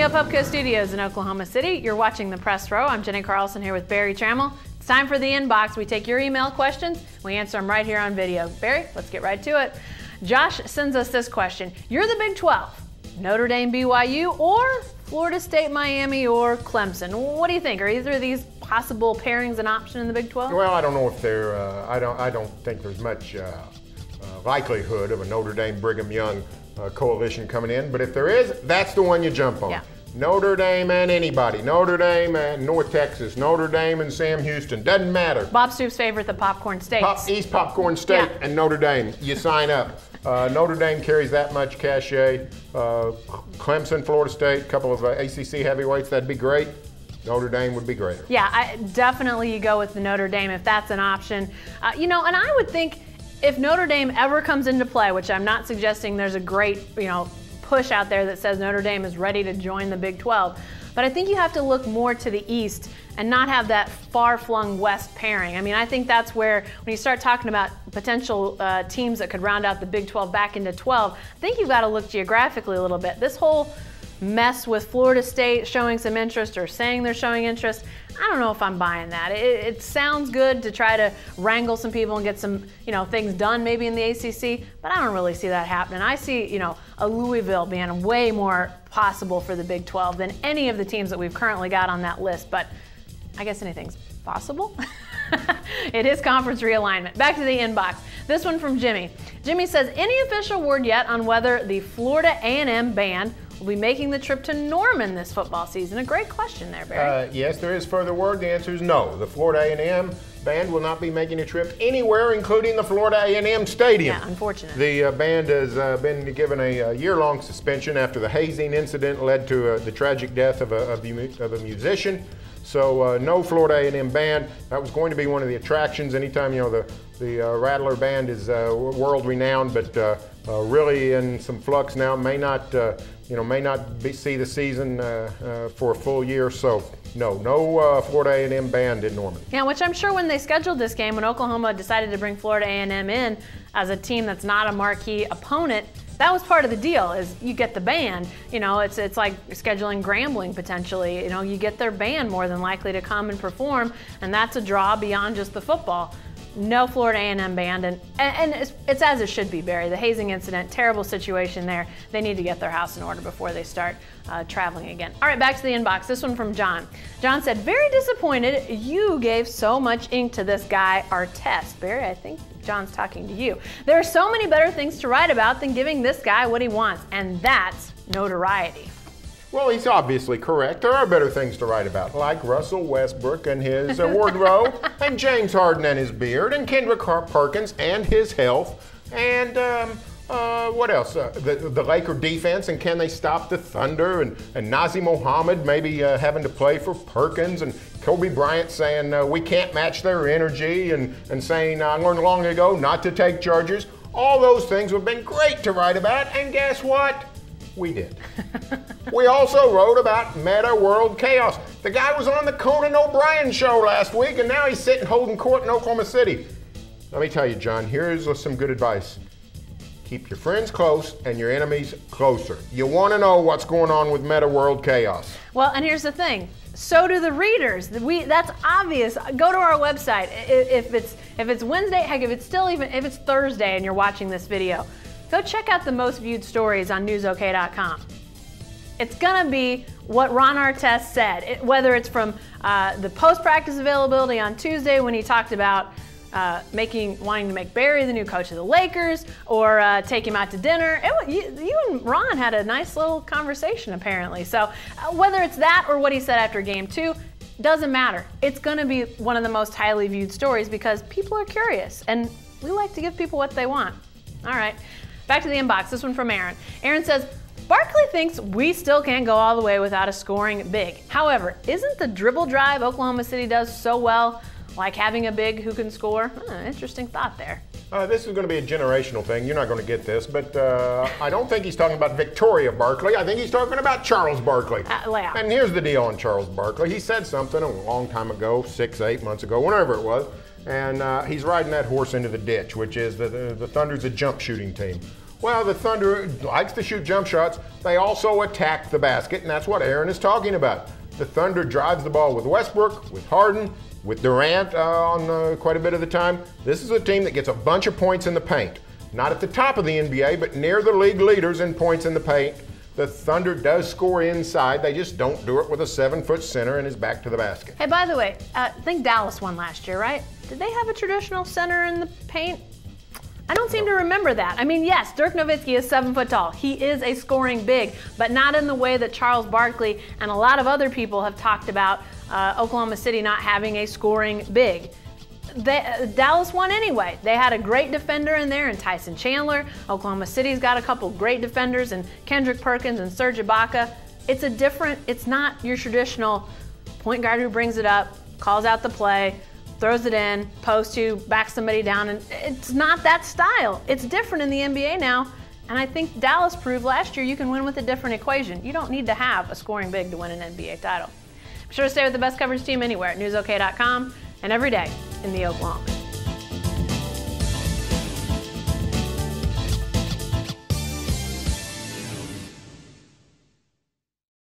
the Pubco Studios in Oklahoma City. You're watching The Press Row. I'm Jenny Carlson here with Barry Trammell. It's time for the inbox. We take your email questions. We answer them right here on video. Barry, let's get right to it. Josh sends us this question. You're the Big 12. Notre Dame, BYU, or Florida State, Miami, or Clemson. What do you think? Are either of these possible pairings an option in the Big 12? Well, I don't know if they're. I don't think there's much likelihood of a Notre Dame Brigham Young coalition coming in. But if there is, that's the one you jump on. Yeah. Notre Dame and anybody. Notre Dame and North Texas. Notre Dame and Sam Houston. Doesn't matter. Bob Stoops' favorite, the Popcorn States. East Popcorn State and Notre Dame. You sign up. Notre Dame carries that much cachet. Clemson, Florida State, a couple of ACC heavyweights, that'd be great. Notre Dame would be greater. Yeah, definitely you go with the Notre Dame if that's an option. And I would think if Notre Dame ever comes into play, which I'm not suggesting there's a great, push out there that says Notre Dame is ready to join the Big 12. But I think you have to look more to the East and not have that far-flung West pairing. I mean, I think that's where, when you start talking about potential teams that could round out the Big 12 back into 12, I think you've got to look geographically a little bit. This whole mess with Florida State showing some interest or saying they're showing interest, I don't know if I'm buying that. It sounds good to try to wrangle some people and get some, things done maybe in the ACC, but I don't really see that happening. I see, a Louisville being way more possible for the Big 12 than any of the teams that we've currently got on that list, but I guess anything's possible. It is conference realignment. Back to the inbox. This one from Jimmy. Jimmy says, any official word yet on whether the Florida A&M band will be making the trip to Norman this football season? A great question there, Barry. Yes, there is further word. The answer is no. The Florida A&M band will not be making a trip anywhere, including the Florida A&M Stadium. Yeah, unfortunate. The band has been given a year-long suspension after the hazing incident led to the tragic death of a musician. So no Florida A&M band. That was going to be one of the attractions. Anytime the Rattler band is world-renowned, but really in some flux now. May not see the season for a full year. So no Florida A&M band in Norman. Yeah, which I'm sure when they scheduled this game, when Oklahoma decided to bring Florida A&M in as a team that's not a marquee opponent, that was part of the deal, is you get the band. It's like scheduling Grambling potentially. You get their band more than likely to come and perform, and that's a draw beyond just the football. No Florida A&M band, and it's as it should be, Barry. The hazing incident, terrible situation there. They need to get their house in order before they start traveling again. All right, back to the inbox. This one from John. John said, very disappointed you gave so much ink to this guy, Artest. Barry, I think John's talking to you. There are so many better things to write about than giving this guy what he wants, and that's notoriety. Well, he's obviously correct. There are better things to write about, like Russell Westbrook and his wardrobe, and James Harden and his beard, and Kendrick Perkins and his health, and what else? The Laker defense, and can they stop the Thunder, and Nazir Mohammed maybe having to play for Perkins, and Kobe Bryant saying we can't match their energy, and saying I learned long ago not to take charges. All those things would have been great to write about, and guess what? We did. We also wrote about Meta World Chaos. The guy was on the Conan O'Brien show last week, and now he's sitting holding court in Oklahoma City. Let me tell you, John, here's some good advice. Keep your friends close and your enemies closer. You want to know what's going on with Meta World Chaos. Well, and here's the thing. So do the readers. That's obvious. Go to our website. If it's Wednesday, heck, if it's Thursday and you're watching this video, go check out the most viewed stories on newsok.com. It's going to be what Ron Artest said, whether it's from the post-practice availability on Tuesday when he talked about wanting to make Barry the new coach of the Lakers, or take him out to dinner. You and Ron had a nice little conversation apparently. So whether it's that or what he said after game 2, doesn't matter. It's going to be one of the most highly viewed stories because people are curious and we like to give people what they want. All right, back to the inbox. This one from Aaron. Aaron says, Barkley thinks we still can't go all the way without a scoring big. However, isn't the dribble drive Oklahoma City does so well like having a big who can score? Interesting thought there. This is going to be a generational thing. You're not going to get this, but I don't think he's talking about Victoria Barkley. I think he's talking about Charles Barkley. Yeah. And here's the deal on Charles Barkley. He said something a long time ago, 6, 8 months ago, whenever it was, and he's riding that horse into the ditch, which is the Thunder's a jump shooting team. Well, the Thunder likes to shoot jump shots. They also attack the basket, and that's what Aaron is talking about. The Thunder drives the ball with Westbrook, with Harden, with Durant on quite a bit of the time. This is a team that gets a bunch of points in the paint. Not at the top of the NBA, but near the league leaders in points in the paint. The Thunder does score inside. They just don't do it with a 7-foot center and his back to the basket. Hey, by the way, I think Dallas won last year, right? Did they have a traditional center in the paint? I don't seem to remember that. I mean, yes, Dirk Nowitzki is 7 foot tall. He is a scoring big, but not in the way that Charles Barkley and a lot of other people have talked about Oklahoma City not having a scoring big. Dallas won anyway. They had a great defender in there in Tyson Chandler. Oklahoma City's got a couple great defenders in Kendrick Perkins and Serge Ibaka. It's not your traditional point guard who brings it up, calls out the play, throws it in, post to, backs somebody down, and it's not that style. It's different in the NBA now, and I think Dallas proved last year you can win with a different equation. You don't need to have a scoring big to win an NBA title. Be sure to stay with the best coverage team anywhere at newsok.com and every day in the Oklahoma.